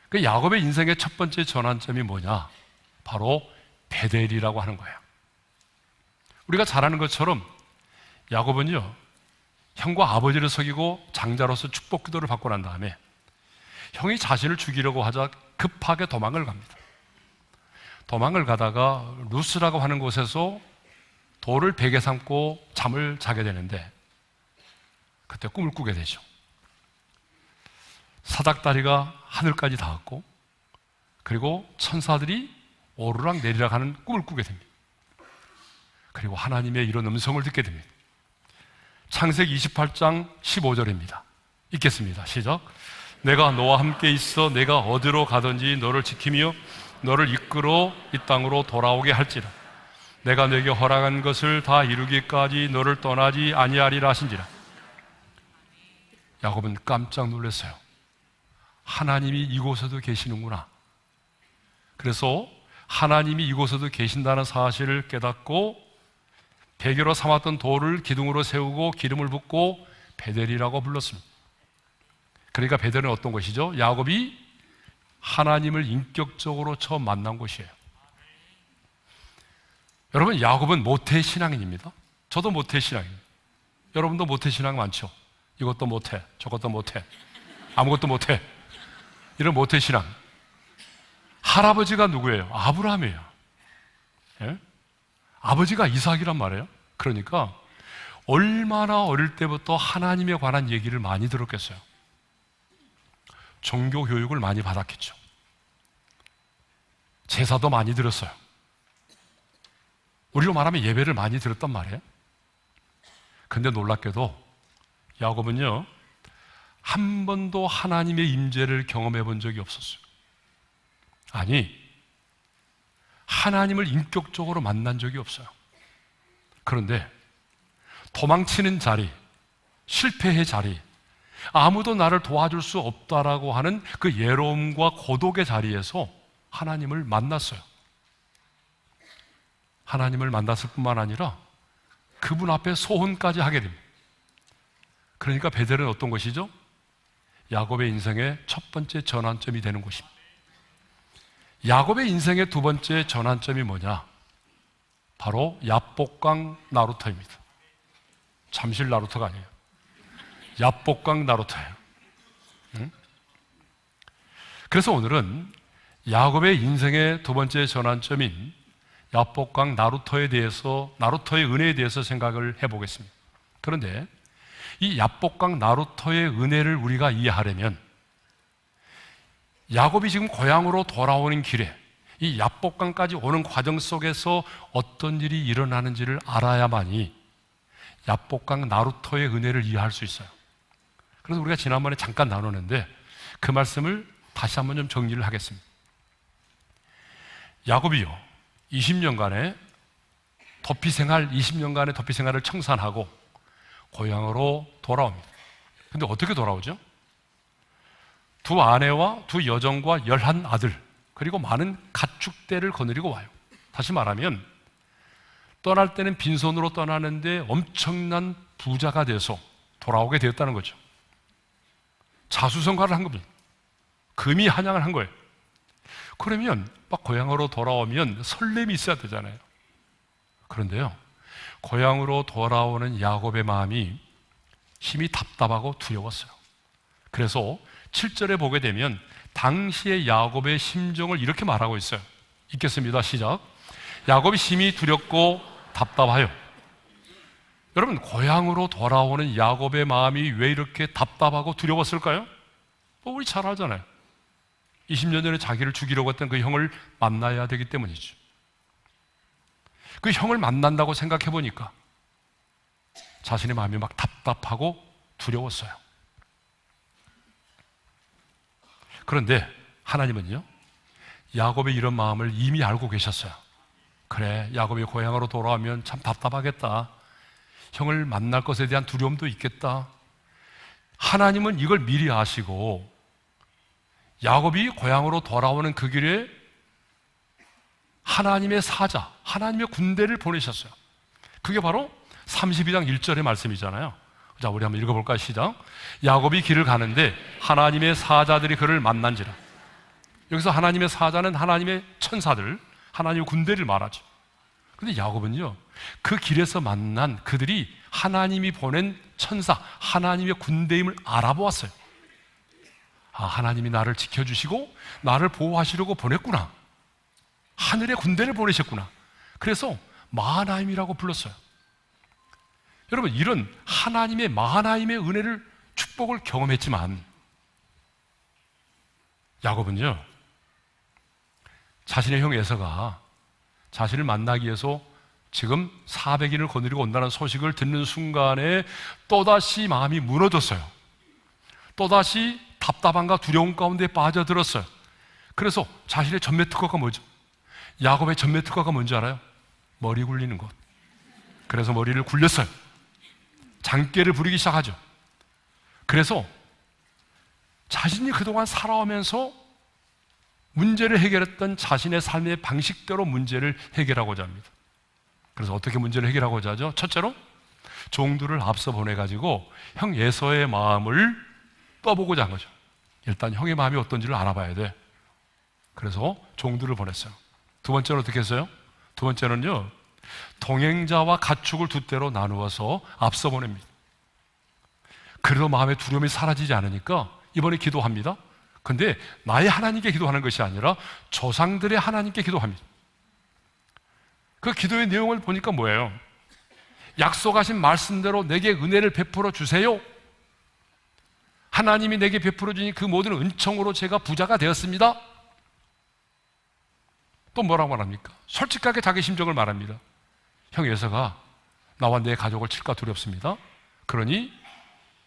그 야곱의 인생의 첫 번째 전환점이 뭐냐? 바로 베델이라고 하는 거예요. 우리가 잘 아는 것처럼 야곱은요, 형과 아버지를 속이고 장자로서 축복 기도를 받고 난 다음에 형이 자신을 죽이려고 하자 급하게 도망을 갑니다. 도망을 가다가 루스라고 하는 곳에서 돌을 베개 삼고 잠을 자게 되는데 그때 꿈을 꾸게 되죠. 사닥다리가 하늘까지 닿았고 그리고 천사들이 오르락 내리락 하는 꿈을 꾸게 됩니다. 그리고 하나님의 이런 음성을 듣게 됩니다. 창세기 28장 15절입니다. 읽겠습니다. 시작. 내가 너와 함께 있어 내가 어디로 가든지 너를 지키며 너를 이끌어 이 땅으로 돌아오게 할지라. 내가 네게 허락한 것을 다 이루기까지 너를 떠나지 아니하리라 하신지라. 야곱은 깜짝 놀랐어요. 하나님이 이곳에도 계시는구나. 그래서 하나님이 이곳에도 계신다는 사실을 깨닫고 베개로 삼았던 돌을 기둥으로 세우고 기름을 붓고 베델이라고 불렀습니다. 그러니까 베델은 어떤 곳이죠? 야곱이 하나님을 인격적으로 처음 만난 곳이에요. 여러분, 야곱은 모태신앙인입니다. 저도 모태신앙입니다. 여러분도 모태신앙 많죠? 이것도 못해, 저것도 못해, 아무것도 못해, 이런 모태신앙. 할아버지가 누구예요? 아브라함이에요. 예? 아버지가 이삭이란 말이에요. 그러니까 얼마나 어릴 때부터 하나님에 관한 얘기를 많이 들었겠어요. 종교 교육을 많이 받았겠죠. 제사도 많이 들었어요. 우리로 말하면 예배를 많이 들었단 말이에요. 근데 놀랍게도 야곱은요, 한 번도 하나님의 임재를 경험해 본 적이 없었어요. 아니, 하나님을 인격적으로 만난 적이 없어요. 그런데 도망치는 자리, 실패의 자리, 아무도 나를 도와줄 수 없다라고 하는 그 외로움과 고독의 자리에서 하나님을 만났어요. 하나님을 만났을 뿐만 아니라 그분 앞에 소혼까지 하게 됩니다. 그러니까 베델은 어떤 곳이죠? 야곱의 인생의 첫 번째 전환점이 되는 곳입니다. 야곱의 인생의 두 번째 전환점이 뭐냐? 바로 야복강 나루터입니다. 잠실 나루터가 아니에요. 야복강 나루터예요. 응? 그래서 오늘은 야곱의 인생의 두 번째 전환점인 야복강 나루터에 대해서, 나루터의 은혜에 대해서 생각을 해보겠습니다. 그런데 이 야복강 나루터의 은혜를 우리가 이해하려면 야곱이 지금 고향으로 돌아오는 길에 이 야복강까지 오는 과정 속에서 어떤 일이 일어나는지를 알아야만이 야복강 나루터의 은혜를 이해할 수 있어요. 그래서 우리가 지난번에 잠깐 나누는데 그 말씀을 다시 한번 좀 정리를 하겠습니다. 야곱이요, 20년간의 도피 생활을 청산하고 고향으로 돌아옵니다. 근데 어떻게 돌아오죠? 두 아내와 두 여종과 11아들, 그리고 많은 가축대를 거느리고 와요. 다시 말하면 떠날 때는 빈손으로 떠나는데 엄청난 부자가 돼서 돌아오게 되었다는 거죠. 자수성가를 한 겁니다. 금이 한양을 한 거예요. 그러면 막 고향으로 돌아오면 설렘이 있어야 되잖아요. 그런데요, 고향으로 돌아오는 야곱의 마음이 힘이 답답하고 두려웠어요. 그래서 7절에 보게 되면 당시의 야곱의 심정을 이렇게 말하고 있어요. 읽겠습니다. 시작. 야곱이 심히 두렵고 답답하여. 여러분, 고향으로 돌아오는 야곱의 마음이 왜 이렇게 답답하고 두려웠을까요? 우리 잘 알잖아요. 20년 전에 자기를 죽이려고 했던 그 형을 만나야 되기 때문이죠. 그 형을 만난다고 생각해 보니까 자신의 마음이 막 답답하고 두려웠어요. 그런데 하나님은요, 야곱의 이런 마음을 이미 알고 계셨어요. 그래, 야곱이 고향으로 돌아오면 참 답답하겠다. 형을 만날 것에 대한 두려움도 있겠다. 하나님은 이걸 미리 아시고 야곱이 고향으로 돌아오는 그 길에 하나님의 사자, 하나님의 군대를 보내셨어요. 그게 바로 32장 1절의 말씀이잖아요. 자, 우리 한번 읽어볼까요? 시작. 야곱이 길을 가는데 하나님의 사자들이 그를 만난지라. 여기서 하나님의 사자는 하나님의 천사들, 하나님의 군대를 말하죠. 근데 야곱은요, 그 길에서 만난 그들이 하나님이 보낸 천사, 하나님의 군대임을 알아보았어요. 아, 하나님이 나를 지켜주시고 나를 보호하시려고 보냈구나. 하늘의 군대를 보내셨구나. 그래서 마하나임이라고 불렀어요. 여러분, 이런 하나님의 마하나임의 은혜를, 축복을 경험했지만 야곱은요, 자신의 형 에서가 자신을 만나기 위해서 지금 400인을 거느리고 온다는 소식을 듣는 순간에 또다시 마음이 무너졌어요. 또다시 답답함과 두려움 가운데 빠져들었어요. 그래서 자신의 전매 특허가 뭐죠? 야곱의 전매 특허가 뭔지 알아요? 머리 굴리는 것. 그래서 머리를 굴렸어요. 장깨를 부리기 시작하죠. 그래서 자신이 그동안 살아오면서 문제를 해결했던 자신의 삶의 방식대로 문제를 해결하고자 합니다. 그래서 어떻게 문제를 해결하고자 하죠? 첫째로 종들을 앞서 보내가지고 형 에서의 마음을 떠보고자 한 거죠. 일단 형의 마음이 어떤지를 알아봐야 돼. 그래서 종들을 보냈어요. 두 번째는 어떻게 했어요? 두 번째는요, 동행자와 가축을 두 대로 나누어서 앞서 보냅니다. 그래도 마음의 두려움이 사라지지 않으니까 이번에 기도합니다. 근데 나의 하나님께 기도하는 것이 아니라 조상들의 하나님께 기도합니다. 그 기도의 내용을 보니까 뭐예요? 약속하신 말씀대로 내게 은혜를 베풀어 주세요. 하나님이 내게 베풀어 주니 그 모든 은총으로 제가 부자가 되었습니다. 또 뭐라고 말합니까? 솔직하게 자기 심정을 말합니다. 형 에서가 나와 내 가족을 칠까 두렵습니다. 그러니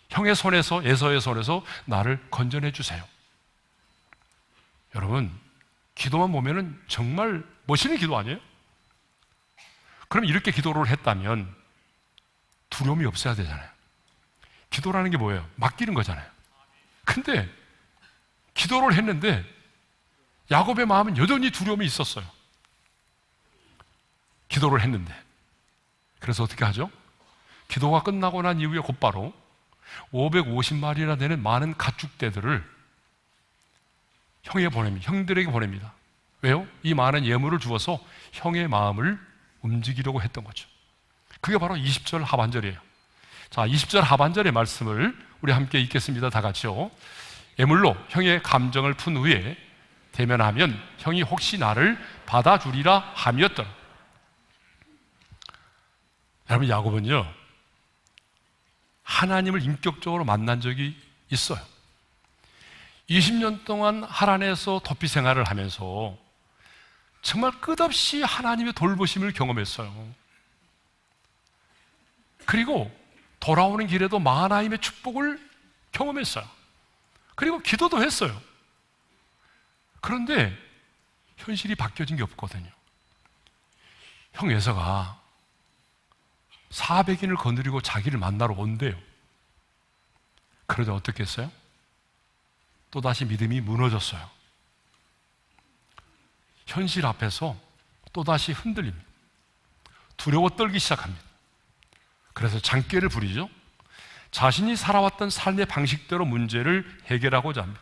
형의 손에서, 에서의 손에서 나를 건져내 주세요. 여러분, 기도만 보면은 정말 멋있는 기도 아니에요? 그럼 이렇게 기도를 했다면 두려움이 없어야 되잖아요. 기도라는 게 뭐예요? 맡기는 거잖아요. 근데 기도를 했는데 야곱의 마음은 여전히 두려움이 있었어요. 기도를 했는데. 그래서 어떻게 하죠? 기도가 끝나고 난 이후에 곧바로 550마리나 되는 많은 가축대들을 형들에게 보냅니다. 왜요? 이 많은 예물을 주어서 형의 마음을 움직이려고 했던 거죠. 그게 바로 20절 하반절이에요. 자, 20절 하반절의 말씀을 우리 함께 읽겠습니다. 다 같이요. 예물로 형의 감정을 푼 후에 대면하면 형이 혹시 나를 받아주리라 함이었더라. 여러분, 야곱은요, 하나님을 인격적으로 만난 적이 있어요. 20년 동안 하란에서 도피 생활을 하면서 정말 끝없이 하나님의 돌보심을 경험했어요. 그리고 돌아오는 길에도 마하나임의 축복을 경험했어요. 그리고 기도도 했어요. 그런데 현실이 바뀌어진 게 없거든요. 형 에서가 400인을 거느리고 자기를 만나러 온대요. 그러자 어떻게 했어요? 또다시 믿음이 무너졌어요. 현실 앞에서 또다시 흔들립니다. 두려워 떨기 시작합니다. 그래서 장깨를 부리죠. 자신이 살아왔던 삶의 방식대로 문제를 해결하고자 합니다.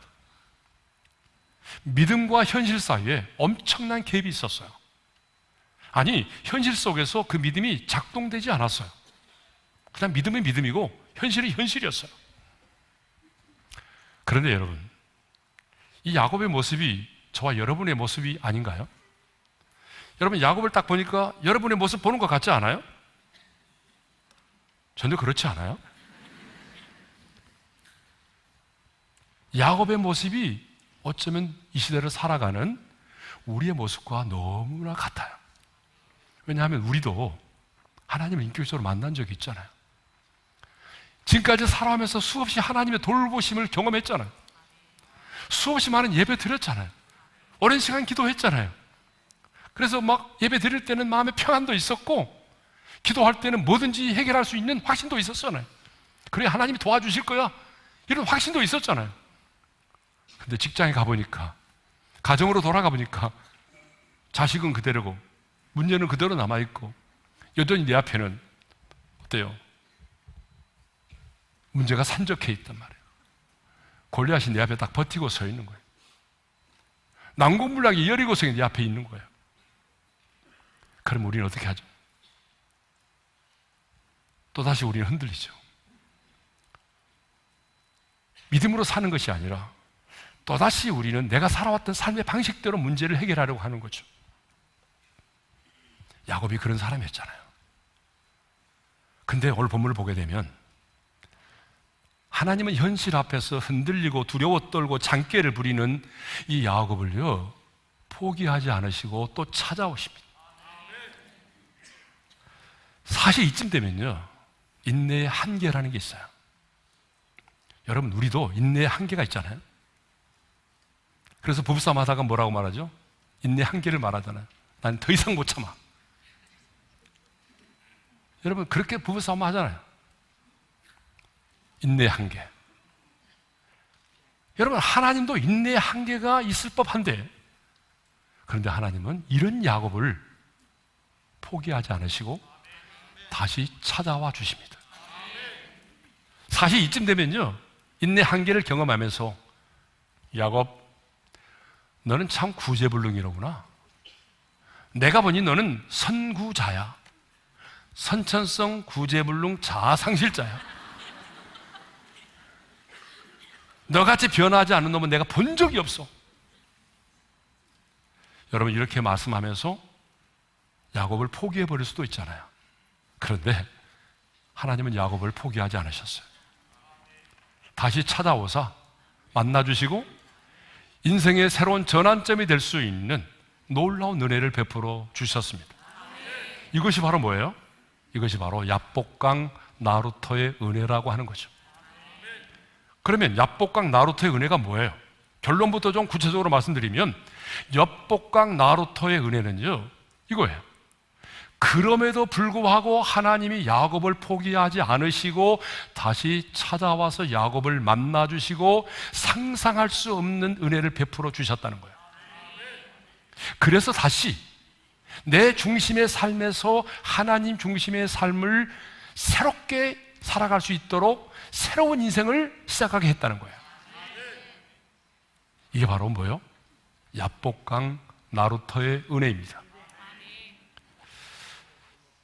믿음과 현실 사이에 엄청난 갭이 있었어요. 아니, 현실 속에서 그 믿음이 작동되지 않았어요. 그냥 믿음은 믿음이고 현실이 현실이었어요. 그런데 여러분, 이 야곱의 모습이 저와 여러분의 모습이 아닌가요? 여러분, 야곱을 딱 보니까 여러분의 모습 보는 것 같지 않아요? 전혀 그렇지 않아요? 야곱의 모습이 어쩌면 이 시대를 살아가는 우리의 모습과 너무나 같아요. 왜냐하면 우리도 하나님을 인격적으로 만난 적이 있잖아요. 지금까지 살아가면서 수없이 하나님의 돌보심을 경험했잖아요. 수없이 많은 예배 드렸잖아요. 오랜 시간 기도했잖아요. 그래서 막 예배 드릴 때는 마음의 평안도 있었고, 기도할 때는 뭐든지 해결할 수 있는 확신도 있었잖아요. 그래, 하나님이 도와주실 거야, 이런 확신도 있었잖아요. 근데 직장에 가보니까, 가정으로 돌아가 보니까 자식은 그대로고 문제는 그대로 남아있고 여전히 내 앞에는 어때요? 문제가 산적해 있단 말이에요. 골리앗이 내 앞에 딱 버티고 서 있는 거예요. 난공불락이 여리고성이 내 앞에 있는 거예요. 그럼 우리는 어떻게 하죠? 또다시 우리는 흔들리죠. 믿음으로 사는 것이 아니라 또다시 우리는 내가 살아왔던 삶의 방식대로 문제를 해결하려고 하는 거죠. 야곱이 그런 사람이었잖아요. 근데 오늘 본문을 보게 되면 하나님은 현실 앞에서 흔들리고 두려워 떨고 장깨를 부리는 이 야곱을요, 포기하지 않으시고 또 찾아오십니다. 사실 이쯤 되면요, 인내의 한계라는 게 있어요. 여러분, 우리도 인내의 한계가 있잖아요. 그래서 부부싸움 하다가 뭐라고 말하죠? 인내의 한계를 말하잖아요. 난 더 이상 못 참아. 여러분, 그렇게 부부싸움 하잖아요. 인내의 한계. 여러분, 하나님도 인내의 한계가 있을 법한데, 그런데 하나님은 이런 야곱을 포기하지 않으시고 다시 찾아와 주십니다. 사실 이쯤 되면요, 인내 한계를 경험하면서 야곱, 너는 참 구제불능이로구나. 내가 보니 너는 선구자야. 선천성 구제불능 자아상실자야. 너같이 변하지 않는 놈은 내가 본 적이 없어. 여러분, 이렇게 말씀하면서 야곱을 포기해버릴 수도 있잖아요. 그런데 하나님은 야곱을 포기하지 않으셨어요. 다시 찾아오사 만나주시고 인생의 새로운 전환점이 될 수 있는 놀라운 은혜를 베풀어 주셨습니다. 이것이 바로 뭐예요? 이것이 바로 야복강 나루토의 은혜라고 하는 거죠. 그러면 야복강 나루토의 은혜가 뭐예요? 결론부터 좀 구체적으로 말씀드리면 야복강 나루토의 은혜는요, 이거예요. 그럼에도 불구하고 하나님이 야곱을 포기하지 않으시고 다시 찾아와서 야곱을 만나주시고 상상할 수 없는 은혜를 베풀어 주셨다는 거예요. 그래서 다시 내 중심의 삶에서 하나님 중심의 삶을 새롭게 살아갈 수 있도록 새로운 인생을 시작하게 했다는 거예요. 이게 바로 뭐예요? 야복강 나루토의 은혜입니다.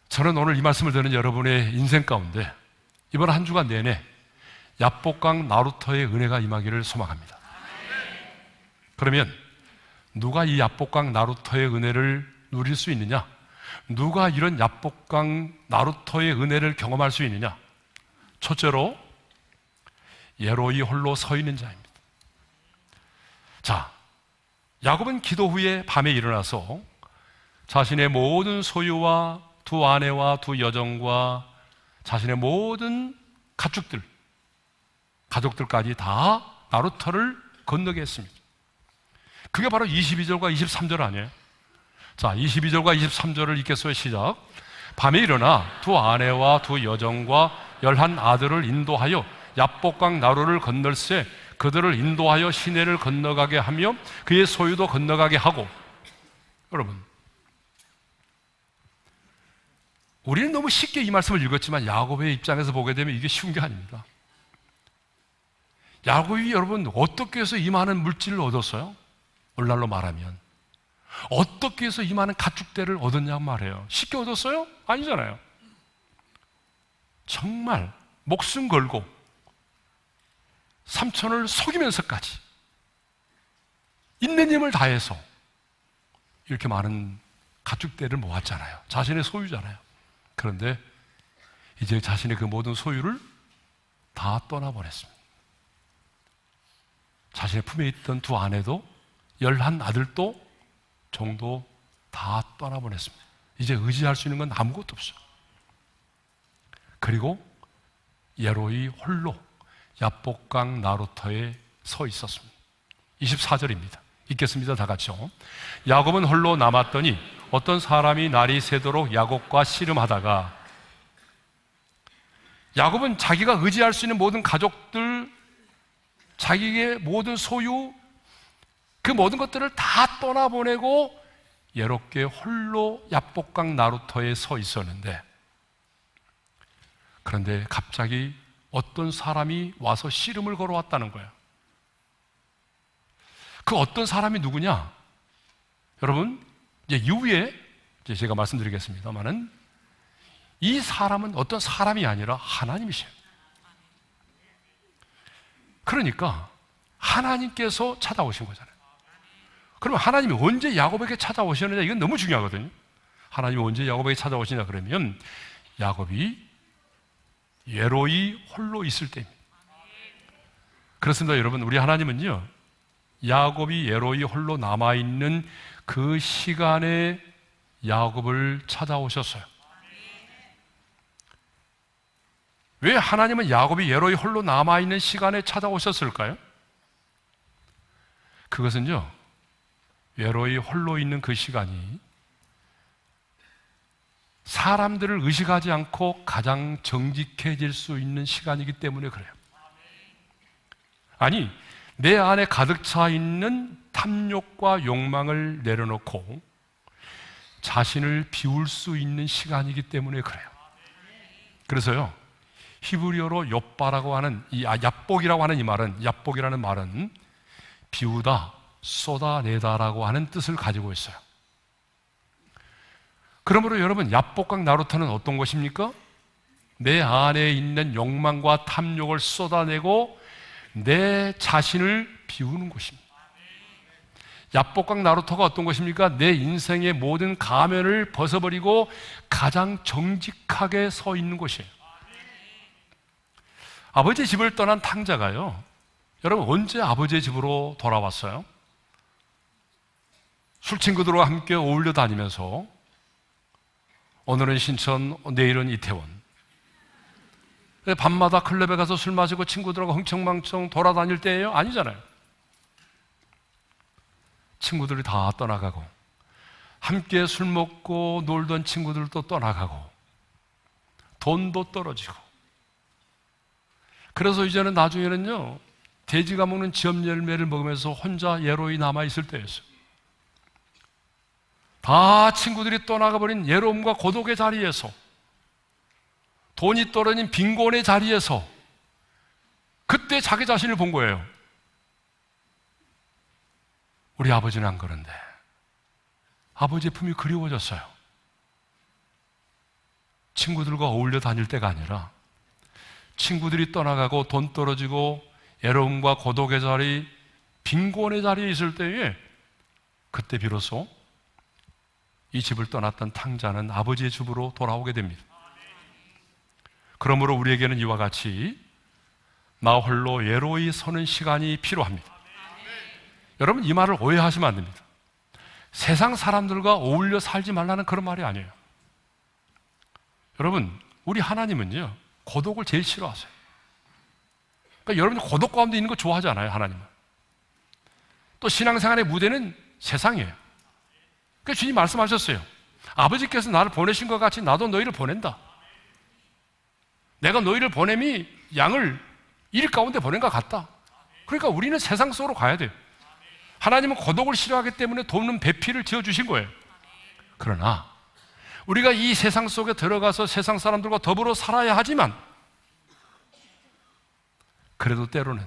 저는 오늘 이 말씀을 듣는 여러분의 인생 가운데 이번 한 주간 내내 야복강 나루토의 은혜가 임하기를 소망합니다. 그러면 누가 이 야복강 나루토의 은혜를 누릴 수 있느냐? 누가 이런 야복강 나루토의 은혜를 경험할 수 있느냐? 첫째로 예로이 홀로 서 있는 자입니다. 자, 야곱은 기도 후에 밤에 일어나서 자신의 모든 소유와 두 아내와 두 여종과 자신의 모든 가족들까지 다 나루토를 건너게 했습니다. 그게 바로 22절과 23절 아니에요? 자, 22절과 23절을 읽겠어요. 시작. 밤에 일어나 두 아내와 두 여종과 11 아들을 인도하여 야복강 나루를 건널세 그들을 인도하여 시내를 건너가게 하며 그의 소유도 건너가게 하고. 여러분, 우리는 너무 쉽게 이 말씀을 읽었지만 야곱의 입장에서 보게 되면 이게 쉬운 게 아닙니다. 야곱이 여러분 어떻게 해서 이 많은 물질을 얻었어요? 오늘날로 말하면 어떻게 해서 이 많은 가축대를 얻었냐고 말해요. 쉽게 얻었어요? 아니잖아요. 정말 목숨 걸고 삼촌을 속이면서까지 있는 힘을 다해서 이렇게 많은 가축대를 모았잖아요. 자신의 소유잖아요. 그런데 이제 자신의 그 모든 소유를 다 떠나보냈습니다. 자신의 품에 있던 두 아내도 11 아들도 종도 다 떠나보냈습니다. 이제 의지할 수 있는 건 아무것도 없어요. 그리고 예로이 홀로 야복강 나루터에 서 있었습니다. 24절입니다. 읽겠습니다. 다 같이요. 야곱은 홀로 남았더니 어떤 사람이 날이 새도록 야곱과 씨름하다가, 야곱은 자기가 의지할 수 있는 모든 가족들, 자기의 모든 소유, 그 모든 것들을 다 떠나보내고 예롭게 홀로 야복강 나루터에 서 있었는데, 그런데 갑자기 어떤 사람이 와서 씨름을 걸어왔다는 거예요. 그 어떤 사람이 누구냐? 여러분, 이제 이후에 이제 제가 말씀드리겠습니다만은 이 사람은 어떤 사람이 아니라 하나님이세요. 그러니까 하나님께서 찾아오신 거잖아요. 그럼 하나님이 언제 야곱에게 찾아오셨느냐, 이건 너무 중요하거든요. 하나님이 언제 야곱에게 찾아오시냐 그러면 야곱이 외로이 홀로 있을 때입니다. 그렇습니다. 여러분, 우리 하나님은요, 야곱이 외로이 홀로 남아있는 그 시간에 야곱을 찾아오셨어요. 왜 하나님은 야곱이 외로이 홀로 남아있는 시간에 찾아오셨을까요? 그것은요, 외로이 홀로 있는 그 시간이 사람들을 의식하지 않고 가장 정직해질 수 있는 시간이기 때문에 그래요. 아니, 내 안에 가득 차 있는 탐욕과 욕망을 내려놓고 자신을 비울 수 있는 시간이기 때문에 그래요. 그래서요, 히브리어로 욥바라고 하는 이 얍복이라고 하는 이 말은, 얍복이라는 말은 비우다, 쏟아내다라고 하는 뜻을 가지고 있어요. 그러므로 여러분, 얍복강 나루터는 어떤 것입니까? 내 안에 있는 욕망과 탐욕을 쏟아내고 내 자신을 비우는 것입니다. 얍복강 나루터가 어떤 것입니까? 내 인생의 모든 가면을 벗어버리고 가장 정직하게 서 있는 것이에요. 아버지 집을 떠난 탕자가요, 여러분, 언제 아버지의 집으로 돌아왔어요? 술 친구들과 함께 어울려 다니면서 오늘은 신천, 내일은 이태원, 밤마다 클럽에 가서 술 마시고 친구들하고 흥청망청 돌아다닐 때예요? 아니잖아요. 친구들이 다 떠나가고 함께 술 먹고 놀던 친구들도 떠나가고 돈도 떨어지고, 그래서 이제는 나중에는요, 돼지가 먹는 지엽 열매를 먹으면서 혼자 외로이 남아있을 때였어요. 다 친구들이 떠나가버린 외로움과 고독의 자리에서, 돈이 떨어진 빈곤의 자리에서 그때 자기 자신을 본 거예요. 우리 아버지는 안 그런데 아버지의 품이 그리워졌어요. 친구들과 어울려 다닐 때가 아니라 친구들이 떠나가고 돈 떨어지고 외로움과 고독의 자리, 빈곤의 자리에 있을 때에 그때 비로소 이 집을 떠났던 탕자는 아버지의 집으로 돌아오게 됩니다. 그러므로 우리에게는 이와 같이 나 홀로 외로이 서는 시간이 필요합니다. 여러분, 이 말을 오해하시면 안 됩니다. 세상 사람들과 어울려 살지 말라는 그런 말이 아니에요. 여러분, 우리 하나님은요, 고독을 제일 싫어하세요. 그러니까 여러분이 고독 가운데 있는 거 좋아하지 않아요, 하나님은. 또 신앙생활의 무대는 세상이에요. 그러니까 주님 말씀하셨어요. 아버지께서 나를 보내신 것 같이 나도 너희를 보낸다. 내가 너희를 보냄이 양을 일 가운데 보낸 것 같다. 그러니까 우리는 세상 속으로 가야 돼요. 하나님은 고독을 싫어하기 때문에 돕는 배필을 지어주신 거예요. 그러나 우리가 이 세상 속에 들어가서 세상 사람들과 더불어 살아야 하지만, 그래도 때로는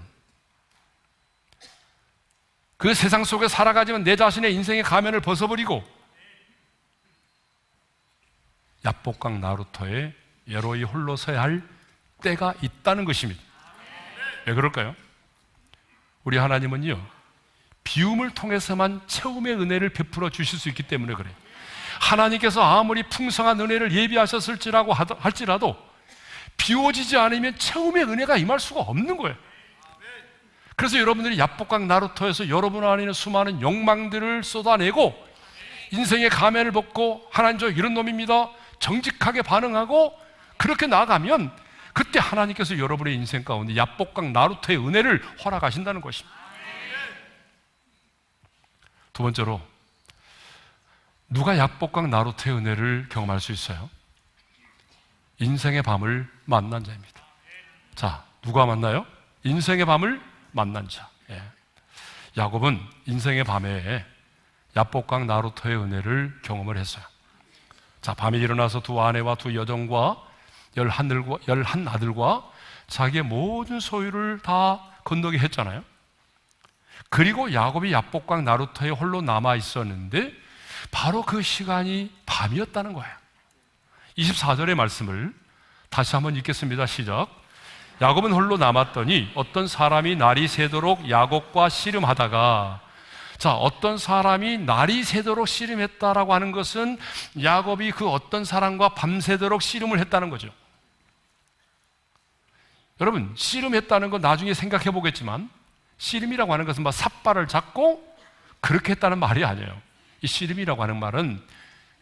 그 세상 속에 살아가지만 내 자신의 인생의 가면을 벗어버리고 얍복강 나루터에 외로이 홀로 서야 할 때가 있다는 것입니다. 왜 그럴까요? 우리 하나님은요, 비움을 통해서만 채움의 은혜를 베풀어 주실 수 있기 때문에 그래요. 하나님께서 아무리 풍성한 은혜를 예비하셨을지라고 할지라도 비워지지 않으면 채움의 은혜가 임할 수가 없는 거예요. 그래서 여러분들이 얍복강 나루터에서 여러분 안에 있는 수많은 욕망들을 쏟아내고 인생의 가면을 벗고 하나님 저 이런 놈입니다, 정직하게 반응하고 그렇게 나아가면 그때 하나님께서 여러분의 인생 가운데 얍복강 나루터의 은혜를 허락하신다는 것입니다. 두 번째로, 누가 얍복강 나루터의 은혜를 경험할 수 있어요? 인생의 밤을 만난 자입니다. 자, 누가 만나요? 인생의 밤을 만난 자. 야곱은 인생의 밤에 얍복강 나루터의 은혜를 경험을 했어요. 자, 밤에 일어나서 두 아내와 두 여종과 11 아들과 자기의 모든 소유를 다 건너게 했잖아요. 그리고 야곱이 얍복강 나루터에 홀로 남아 있었는데 바로 그 시간이 밤이었다는 거예요. 24절의 말씀을 다시 한번 읽겠습니다. 시작. 야곱은 홀로 남았더니 어떤 사람이 날이 새도록 야곱과 씨름하다가, 자, 어떤 사람이 날이 새도록 씨름했다라고 하는 것은 야곱이 그 어떤 사람과 밤새도록 씨름을 했다는 거죠. 여러분, 씨름했다는 건 나중에 생각해 보겠지만, 씨름이라고 하는 것은 막 삿발을 잡고 그렇게 했다는 말이 아니에요. 이 씨름이라고 하는 말은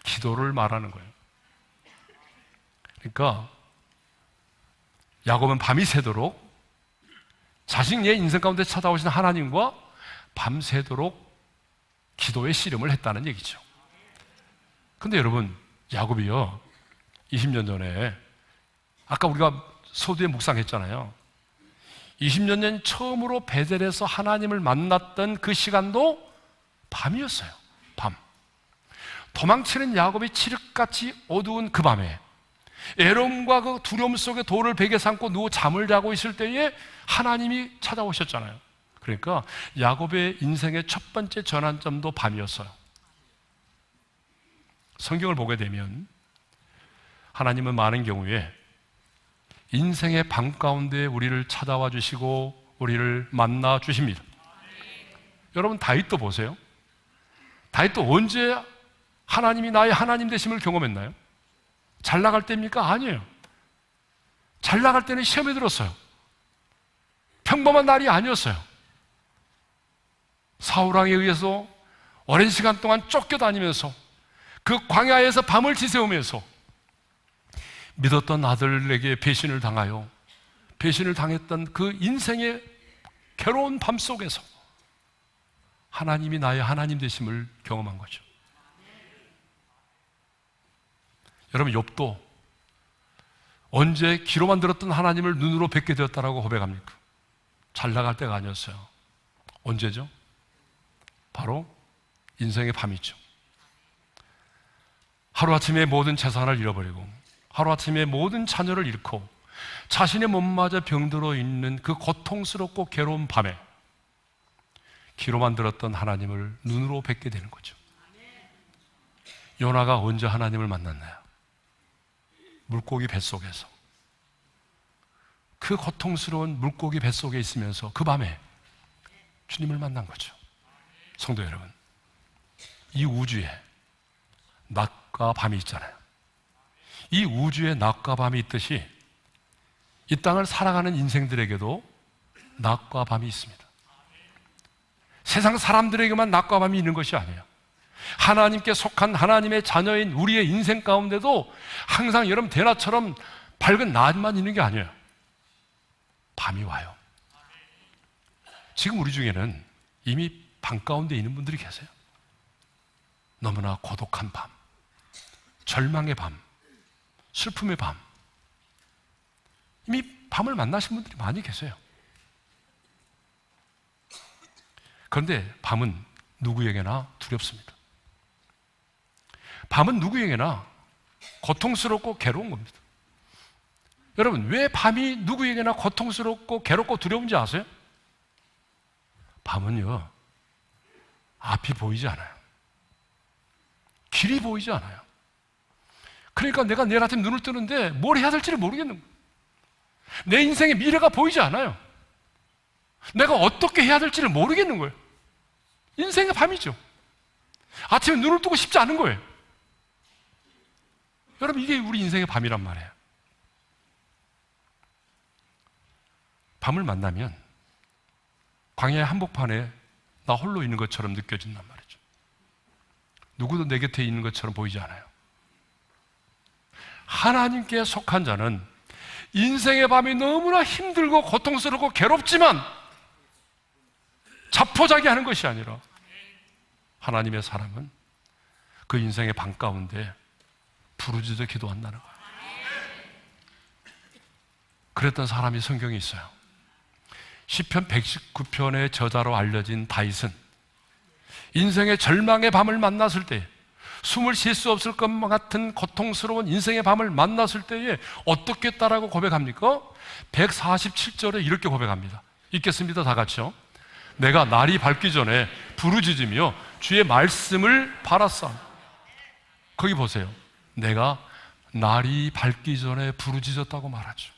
기도를 말하는 거예요. 그러니까 야곱은 밤이 새도록 자신의 인생 가운데 찾아오신 하나님과 밤새도록 기도의 씨름을 했다는 얘기죠. 근데 여러분, 야곱이요, 20년 전에 아까 우리가 소두에 묵상했잖아요. 20년 전 처음으로 베델에서 하나님을 만났던 그 시간도 밤이었어요. 밤. 도망치는 야곱이 칠흑같이 어두운 그 밤에 애로움과 그 두려움 속에 돌을 베개 삼고 누워 잠을 자고 있을 때에 하나님이 찾아오셨잖아요. 그러니까 야곱의 인생의 첫 번째 전환점도 밤이었어요. 성경을 보게 되면 하나님은 많은 경우에 인생의 밤 가운데 우리를 찾아와 주시고 우리를 만나 주십니다. 여러분, 다윗도 보세요. 다윗도 언제 하나님이 나의 하나님 되심을 경험했나요? 잘 나갈 때입니까? 아니에요. 잘 나갈 때는 시험에 들었어요. 평범한 날이 아니었어요. 사울왕에 의해서 오랜 시간 동안 쫓겨다니면서 그 광야에서 밤을 지새우면서 믿었던 아들에게 배신을 당하여 배신을 당했던 그 인생의 괴로운 밤 속에서 하나님이 나의 하나님 되심을 경험한 거죠. 여러분, 욥도 언제 귀로만 들었던 하나님을 눈으로 뵙게 되었다라고 고백합니까? 잘 나갈 때가 아니었어요. 언제죠? 바로 인생의 밤이죠. 하루아침에 모든 재산을 잃어버리고 하루아침에 모든 자녀를 잃고 자신의 몸마저 병들어 있는 그 고통스럽고 괴로운 밤에 귀로만 들었던 하나님을 눈으로 뵙게 되는 거죠. 요나가 언제 하나님을 만났나요? 물고기 뱃속에서. 그 고통스러운 물고기 뱃속에 있으면서 그 밤에 주님을 만난 거죠. 성도 여러분, 이 우주에 낮과 밤이 있잖아요. 이 우주에 낮과 밤이 있듯이 이 땅을 살아가는 인생들에게도 낮과 밤이 있습니다. 세상 사람들에게만 낮과 밤이 있는 것이 아니에요. 하나님께 속한 하나님의 자녀인 우리의 인생 가운데도 항상 여러분 대낮처럼 밝은 낮만 있는 게 아니에요. 밤이 와요. 지금 우리 중에는 이미 밤 가운데 있는 분들이 계세요. 너무나 고독한 밤, 절망의 밤, 슬픔의 밤, 이미 밤을 만나신 분들이 많이 계세요. 그런데 밤은 누구에게나 두렵습니다. 밤은 누구에게나 고통스럽고 괴로운 겁니다. 여러분, 왜 밤이 누구에게나 고통스럽고 괴롭고 두려운지 아세요? 밤은요, 앞이 보이지 않아요. 길이 보이지 않아요. 그러니까 내가 내일 아침 눈을 뜨는데 뭘 해야 될지를 모르겠는 거예요. 내 인생의 미래가 보이지 않아요. 내가 어떻게 해야 될지를 모르겠는 거예요. 인생의 밤이죠. 아침에 눈을 뜨고 싶지 않은 거예요. 여러분, 이게 우리 인생의 밤이란 말이에요. 밤을 만나면 광야의 한복판에 나 홀로 있는 것처럼 느껴진단 말이죠. 누구도 내 곁에 있는 것처럼 보이지 않아요. 하나님께 속한 자는 인생의 밤이 너무나 힘들고 고통스럽고 괴롭지만 자포자기하는 것이 아니라 하나님의 사람은 그 인생의 밤 가운데 부르짖어 기도한다는 거예요. 그랬던 사람이 성경에 있어요. 시편 119편의 저자로 알려진 다윗은 인생의 절망의 밤을 만났을 때, 숨을 쉴 수 없을 것 같은 고통스러운 인생의 밤을 만났을 때에 어떻게 했다라고 고백합니까? 147절에 이렇게 고백합니다. 읽겠습니다. 다 같이요. 내가 날이 밝기 전에 부르짖으며 주의 말씀을 바랐사. 거기 보세요. 내가 날이 밝기 전에 부르짖었다고 말하죠.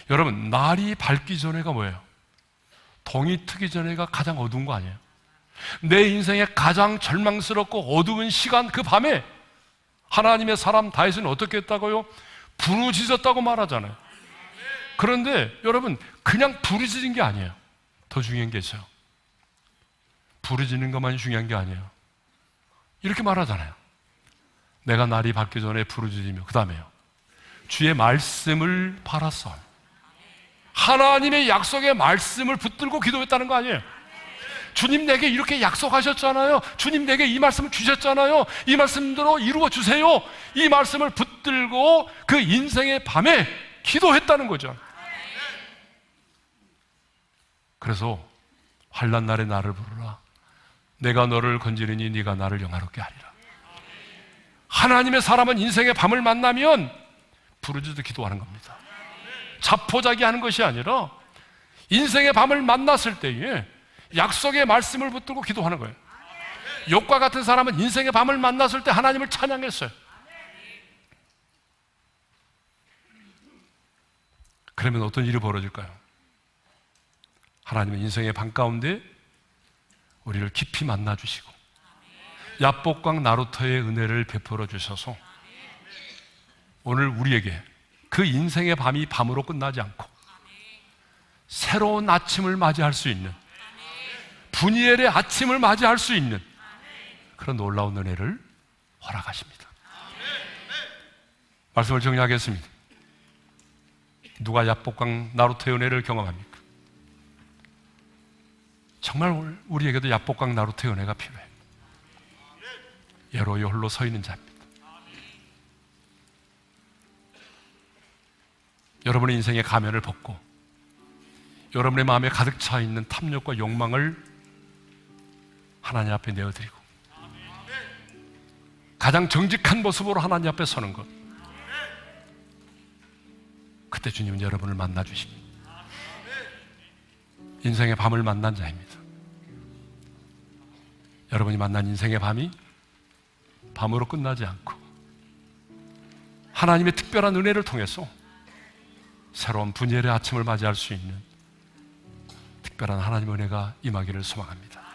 여러분, 날이 밝기 전에가 뭐예요? 동이 트기 전에가 가장 어두운 거 아니에요? 내 인생에 가장 절망스럽고 어두운 시간, 그 밤에 하나님의 사람 다윗은 어떻게 했다고요? 부르짖었다고 말하잖아요. 그런데 여러분, 그냥 부르짖은 게 아니에요. 더 중요한 게 있어요. 부르짖는 것만이 중요한 게 아니에요. 이렇게 말하잖아요. 내가 날이 밝기 전에 부르짖으며, 그 다음에요, 주의 말씀을 바라서, 하나님의 약속의 말씀을 붙들고 기도했다는 거 아니에요? 주님 내게 이렇게 약속하셨잖아요. 주님 내게 이 말씀을 주셨잖아요. 이 말씀대로 이루어 주세요. 이 말씀을 붙들고 그 인생의 밤에 기도했다는 거죠. 그래서 환난 날에 나를 부르라. 내가 너를 건지리니 네가 나를 영화롭게 하리라. 하나님의 사람은 인생의 밤을 만나면 부르짖어 기도하는 겁니다. 자포자기 하는 것이 아니라 인생의 밤을 만났을 때에 약속의 말씀을 붙들고 기도하는 거예요. 욥과 같은 사람은 인생의 밤을 만났을 때 하나님을 찬양했어요. 그러면 어떤 일이 벌어질까요? 하나님은 인생의 밤 가운데 우리를 깊이 만나주시고 야복강 나루터의 은혜를 베풀어 주셔서 오늘 우리에게 그 인생의 밤이 밤으로 끝나지 않고 새로운 아침을 맞이할 수 있는, 분이엘의 아침을 맞이할 수 있는 그런 놀라운 은혜를 허락하십니다. 말씀을 정리하겠습니다. 누가 야복강 나루터의 은혜를 경험합니까? 정말 우리에게도 야복강 나루터의 은혜가 필요해요. 예로에 홀로 서 있는 자입니다. 여러분의 인생의 가면을 벗고 여러분의 마음에 가득 차 있는 탐욕과 욕망을 하나님 앞에 내어드리고 가장 정직한 모습으로 하나님 앞에 서는 것, 그때 주님은 여러분을 만나 주십니다. 인생의 밤을 만난 자입니다. 여러분이 만난 인생의 밤이 밤으로 끝나지 않고 하나님의 특별한 은혜를 통해서 새로운 분열의 아침을 맞이할 수 있는 특별한 하나님의 은혜가 임하기를 소망합니다.